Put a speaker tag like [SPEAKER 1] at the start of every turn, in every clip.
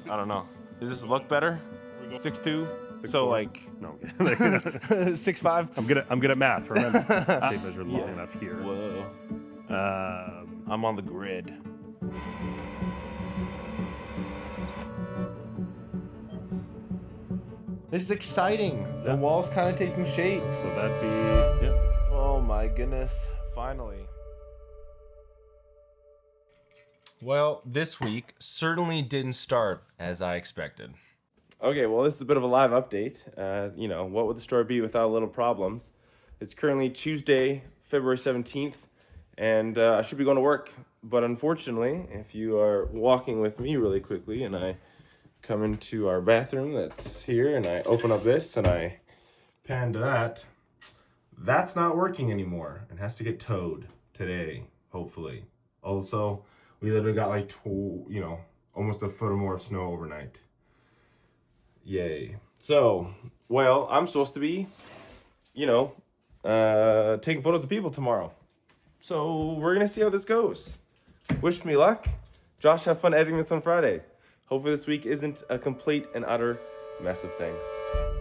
[SPEAKER 1] I don't know. Does this look better? 6'2"?
[SPEAKER 2] 6'4".
[SPEAKER 1] So like
[SPEAKER 2] No.
[SPEAKER 1] 6'5"?
[SPEAKER 2] I'm good at math. Remember, tape measure long
[SPEAKER 1] Yeah.
[SPEAKER 2] enough here.
[SPEAKER 1] Whoa. I'm on the grid. This is exciting. The
[SPEAKER 2] Yeah.
[SPEAKER 1] wall's kind of taking shape.
[SPEAKER 2] So that'd be
[SPEAKER 1] Oh my goodness. Finally. Well, this week certainly didn't start as I expected. Okay, well, this is a bit of a live update. What would the store be without little problems? It's currently Tuesday, February 17th, and I should be going to work. But unfortunately, if you are walking with me really quickly and I come into our bathroom that's here and I open up this and I pan to that, that's not working anymore. It has to get towed today, hopefully. Also, we literally got like, almost a foot or more of snow overnight. Yay. So, well, I'm supposed to be, taking photos of people tomorrow. So we're going to see how this goes. Wish me luck. Josh, have fun editing this on Friday. Hopefully this week isn't a complete and utter mess of things.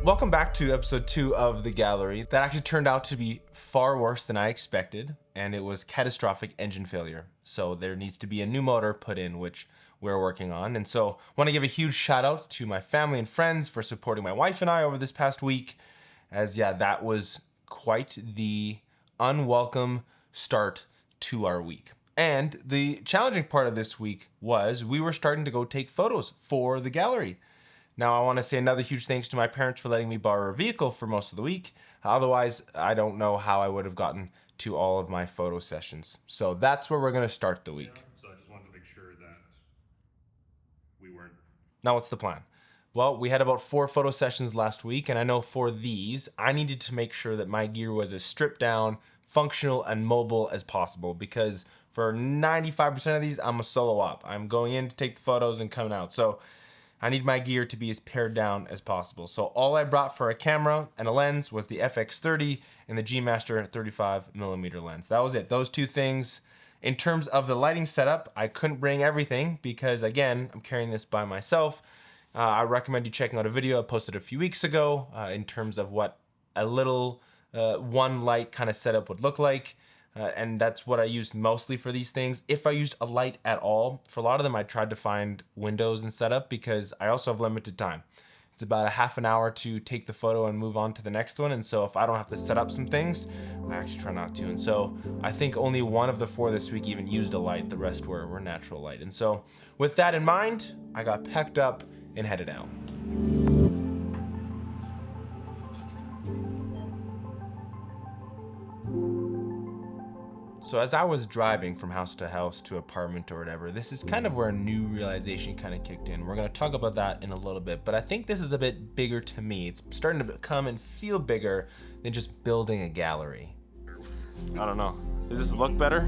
[SPEAKER 1] Welcome back to episode 2 of The Gallery. That actually turned out to be far worse than I expected, and it was catastrophic engine failure. So there needs to be a new motor put in, which we're working on. And so I want to give a huge shout out to my family and friends for supporting my wife and I over this past week, as that was quite the unwelcome start to our week. And the challenging part of this week was we were starting to go take photos for the gallery. Now, I want to say another huge thanks to my parents for letting me borrow a vehicle for most of the week. Otherwise, I don't know how I would have gotten to all of my photo sessions. So that's where we're going to start the week.
[SPEAKER 2] So I just wanted to make sure that we weren't.
[SPEAKER 1] Now, what's the plan? Well, we had about 4 photo sessions last week, and I know for these, I needed to make sure that my gear was as stripped down, functional, and mobile as possible, because for 95% of these, I'm a solo op. I'm going in to take the photos and coming out. So I need my gear to be as pared down as possible. So all I brought for a camera and a lens was the FX30 and the G Master 35mm lens. That was it, those 2 things. In terms of the lighting setup, I couldn't bring everything because, again, I'm carrying this by myself. I recommend you checking out a video I posted a few weeks ago in terms of what a little one light kind of setup would look like. And that's what I used mostly for these things. If I used a light at all, for a lot of them I tried to find windows and setup because I also have limited time. It's about a half an hour to take the photo and move on to the next one. And so if I don't have to set up some things, I actually try not to. And so I think only one of the 4 this week even used a light. The rest were natural light. And so with that in mind, I got packed up and headed out. So as I was driving from house to apartment or whatever, this is kind of where a new realization kind of kicked in. We're going to talk about that in a little bit, but I think this is a bit bigger to me. It's starting to become and feel bigger than just building a gallery. I don't know. Does this look better?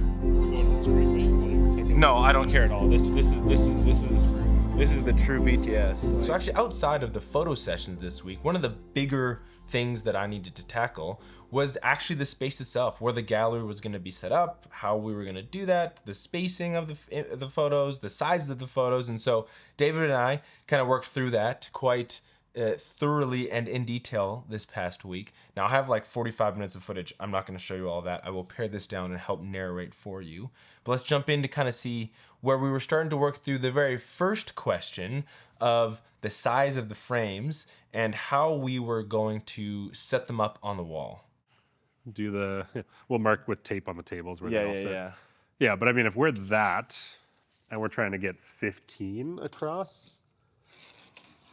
[SPEAKER 1] No, I don't care at all. This is the true BTS. So actually, outside of the photo sessions this week, one of the bigger things that I needed to tackle was actually the space itself, where the gallery was going to be set up, how we were going to do that, the spacing of the photos, the sizes of the photos. And so David and I kind of worked through that quite thoroughly and in detail this past week. Now I have like 45 minutes of footage. I'm not going to show you all that. I will pare this down and help narrate for you. But let's jump in to kind of see where we were starting to work through the very first question of the size of the frames and how we were going to set them up on the wall.
[SPEAKER 2] We'll mark with tape on the tables where they're all set. Yeah, but I mean, if we're that and we're trying to get 15 across,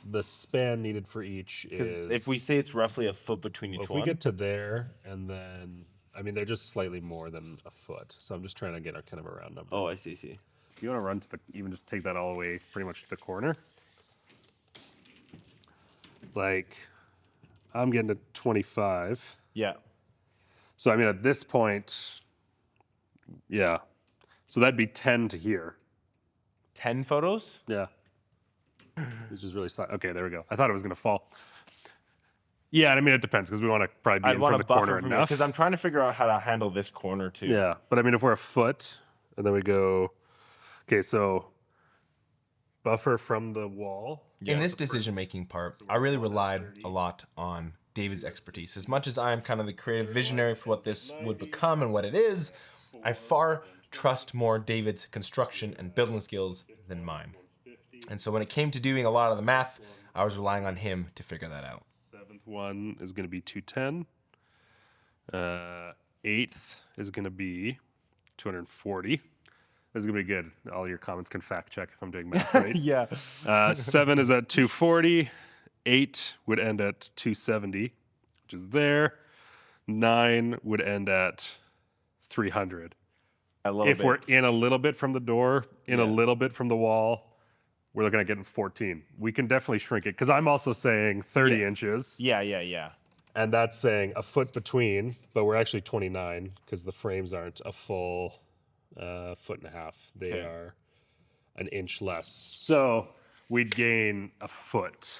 [SPEAKER 2] the span needed for each is...
[SPEAKER 1] If we say it's roughly a foot between each one.
[SPEAKER 2] If we get to there, and then, I mean, they're just slightly more than a foot. So I'm just trying to get a kind of a round number.
[SPEAKER 1] Oh, I see.
[SPEAKER 2] If you want to run to even just take that all the way pretty much to the corner. Like, I'm getting to 25.
[SPEAKER 1] Yeah.
[SPEAKER 2] So, I mean, at this point, yeah. So that'd be 10 to here.
[SPEAKER 1] 10 photos?
[SPEAKER 2] Yeah. It's just really slight. Okay, there we go. I thought it was going to fall. Yeah, and I mean, it depends because we want to probably be in front of the corner enough.
[SPEAKER 1] Because I'm trying to figure out how to handle this corner too.
[SPEAKER 2] Yeah, but I mean, if we're a foot and then we go, okay, so buffer from the wall.
[SPEAKER 1] In this decision-making part, I really relied a lot on David's expertise. As much as I am kind of the creative visionary for what this would become and what it is, I far trust more David's construction and building skills than mine. And so when it came to doing a lot of the math, I was relying on him to figure that out.
[SPEAKER 2] Seventh one is going to be 210. Eighth is going to be 240. This is going to be good. All your comments can fact check if I'm doing math right.
[SPEAKER 1] Yeah.
[SPEAKER 2] 7 is at 240. 8 would end at 270, which is there. 9 would end at 300. If we're in a little bit from the door, in a little bit from the wall, we're looking at getting 14. We can definitely shrink it because I'm also saying 30 inches.
[SPEAKER 1] Yeah.
[SPEAKER 2] And that's saying a foot between, but we're actually 29 because the frames aren't a full foot and a half. They are an inch less. So we'd gain a foot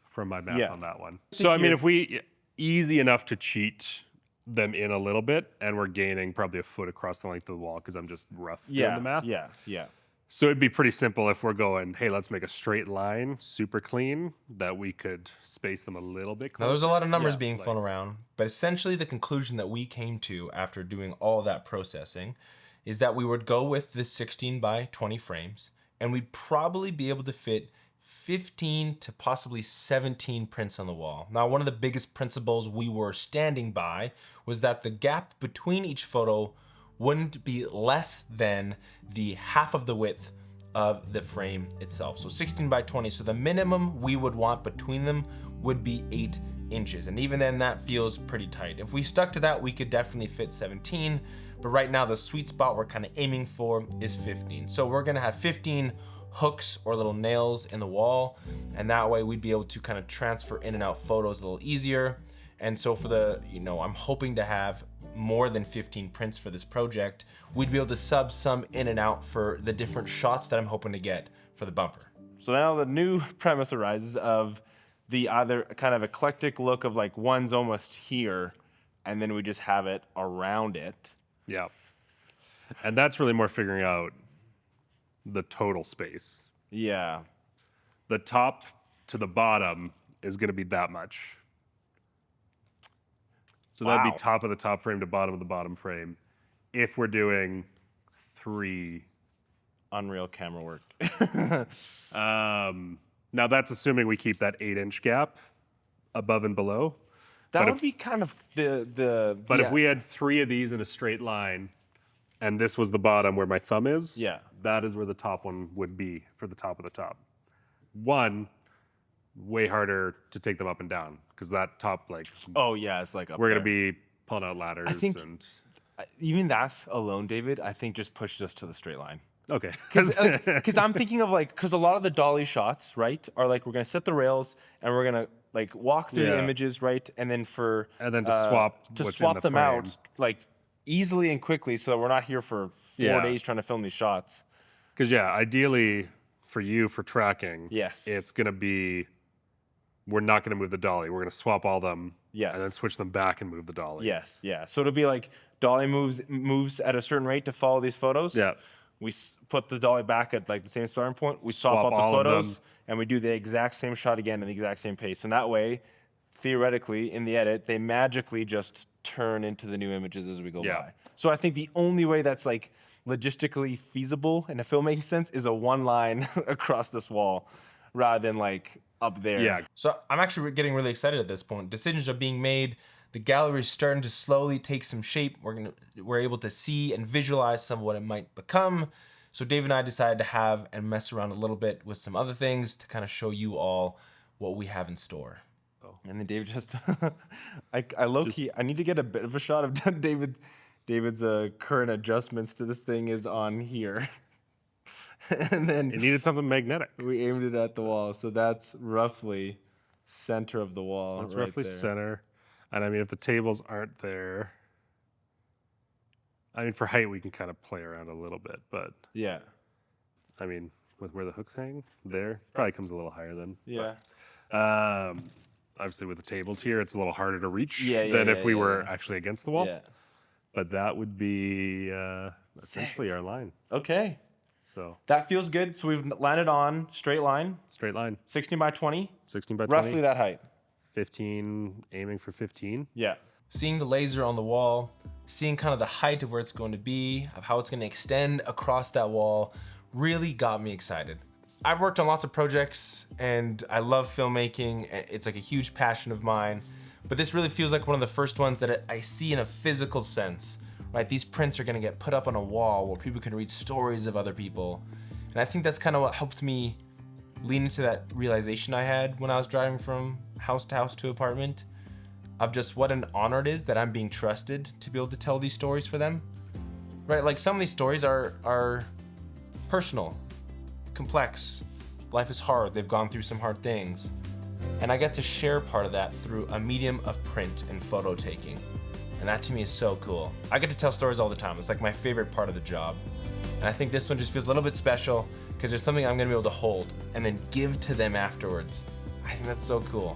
[SPEAKER 2] from my math on that one. So, I mean, if we easy enough to cheat them in a little bit, and we're gaining probably a foot across the length of the wall because I'm just rough doing the math.
[SPEAKER 1] Yeah.
[SPEAKER 2] So it'd be pretty simple if we're going, hey, let's make a straight line, super clean, that we could space them a little bit closer.
[SPEAKER 1] Now, there's a lot of numbers being thrown around, but essentially the conclusion that we came to after doing all that processing is that we would go with the 16 by 20 frames, and we'd probably be able to fit 15 to possibly 17 prints on the wall. Now, one of the biggest principles we were standing by was that the gap between each photo wouldn't be less than the half of the width of the frame itself. So 16 by 20. So the minimum we would want between them would be 8 inches. And even then, that feels pretty tight. If we stuck to that, we could definitely fit 17. But right now, the sweet spot we're kind of aiming for is 15. So we're gonna have 15 hooks or little nails in the wall. And that way we'd be able to kind of transfer in and out photos a little easier. And so for the, I'm hoping to have more than 15 prints for this project. We'd be able to sub some in and out for the different shots that I'm hoping to get for the bumper. So now the new premise arises of the either kind of eclectic look of like one's almost here, and then we just have it around it.
[SPEAKER 2] Yeah. And that's really more figuring out the total space.
[SPEAKER 1] Yeah.
[SPEAKER 2] The top to the bottom is going to be that much. So that'd be top of the top frame to bottom of the bottom frame if we're doing 3
[SPEAKER 1] Unreal camera work.
[SPEAKER 2] Now that's assuming we keep that 8-inch gap above and below.
[SPEAKER 1] That would be kind of the
[SPEAKER 2] But if we had 3 of these in a straight line, and this was the bottom where my thumb is, that is where the top one would be for the top of the top. One, way harder to take them up and down because that top, like,
[SPEAKER 1] it's like up
[SPEAKER 2] we're gonna be pulling out ladders.
[SPEAKER 1] I think even that alone, David, I think just pushed us to the straight line.
[SPEAKER 2] Okay.
[SPEAKER 1] Because I'm thinking of because a lot of the dolly shots, right, are like we're gonna set the rails and we're gonna like walk through the images, right, and then
[SPEAKER 2] to swap
[SPEAKER 1] them out like easily and quickly so that we're not here for 4 days trying to film these shots.
[SPEAKER 2] Because ideally for you for tracking, it's gonna be. We're not going to move the dolly. We're going to swap all them and then switch them back and move the dolly.
[SPEAKER 1] So it'll be like dolly moves at a certain rate to follow these photos. We put the dolly back at like the same starting point. We swap out the photos and we do the exact same shot again in the exact same pace. And that way, theoretically, in the edit, they magically just turn into the new images as we go by. So I think the only way that's like logistically feasible in a filmmaking sense is a one line across this wall rather than like up there. So I'm actually getting really excited at this point. Decisions are being made. The gallery is starting to slowly take some shape. We're able to see and visualize some of what it might become. So Dave and I decided to have and mess around a little bit with some other things to kind of show you all what we have in store. And then Dave just, I low-key, I need to get a bit of a shot of David's current adjustments to this thing is on here. And then
[SPEAKER 2] it needed something magnetic.
[SPEAKER 1] We aimed it at the wall, so that's roughly center of the wall.
[SPEAKER 2] So that's roughly center. And I mean, if the tables aren't there, I mean, for height we can kind of play around a little bit, but I mean, with where the hooks hang, there probably comes a little higher then. Obviously, with the tables here, it's a little harder to reach than if we were actually against the wall. But that would be essentially our line.
[SPEAKER 1] Okay.
[SPEAKER 2] So
[SPEAKER 1] that feels good. So we've landed on straight line.
[SPEAKER 2] Straight line.
[SPEAKER 1] 16 by 20.
[SPEAKER 2] 16 by 20.
[SPEAKER 1] Roughly that height.
[SPEAKER 2] 15, aiming for 15.
[SPEAKER 1] Yeah. Seeing the laser on the wall, seeing kind of the height of where it's going to be, of how it's going to extend across that wall, really got me excited. I've worked on lots of projects and I love filmmaking. It's like a huge passion of mine, but this really feels like one of the first ones that I see in a physical sense, right? These prints are gonna get put up on a wall where people can read stories of other people. And I think that's kind of what helped me lean into that realization I had when I was driving from house to apartment of just what an honor it is that I'm being trusted to be able to tell these stories for them, right? Like some of these stories are personal, complex. Life is hard. They've gone through some hard things. And I get to share part of that through a medium of print and photo taking. And that to me is so cool. I get to tell stories all the time. It's like my favorite part of the job. And I think this one just feels a little bit special because there's something I'm gonna be able to hold and then give to them afterwards. I think that's so cool.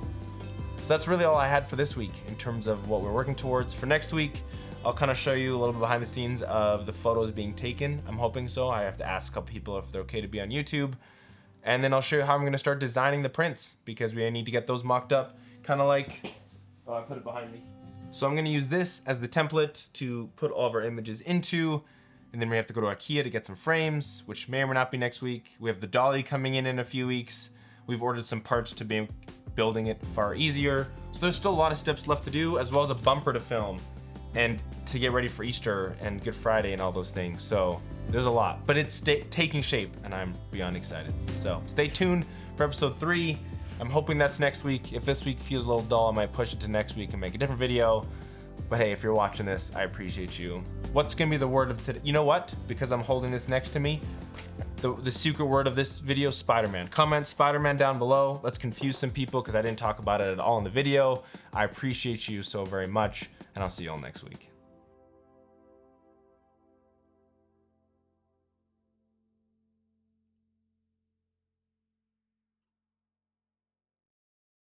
[SPEAKER 1] So that's really all I had for this week in terms of what we're working towards. For next week, I'll kind of show you a little bit behind the scenes of the photos being taken. I'm hoping so. I have to ask a couple people if they're okay to be on YouTube. And then I'll show you how I'm gonna start designing the prints because we need to get those mocked up, kind of like, oh, I put it behind me. So I'm gonna use this as the template to put all of our images into, and then we have to go to IKEA to get some frames, which may or may not be next week. We have the dolly coming in a few weeks. We've ordered some parts to be building it far easier. So there's still a lot of steps left to do, as well as a bumper to film and to get ready for Easter and Good Friday and all those things. So there's a lot, but it's taking shape and I'm beyond excited. So stay tuned for episode 3. I'm hoping that's next week. If this week feels a little dull, I might push it to next week and make a different video. But hey, if you're watching this, I appreciate you. What's gonna be the word of today? You know what? Because I'm holding this next to me, the secret word of this video, Spider-Man. Comment Spider-Man down below. Let's confuse some people because I didn't talk about it at all in the video. I appreciate you so very much, and I'll see you all next week.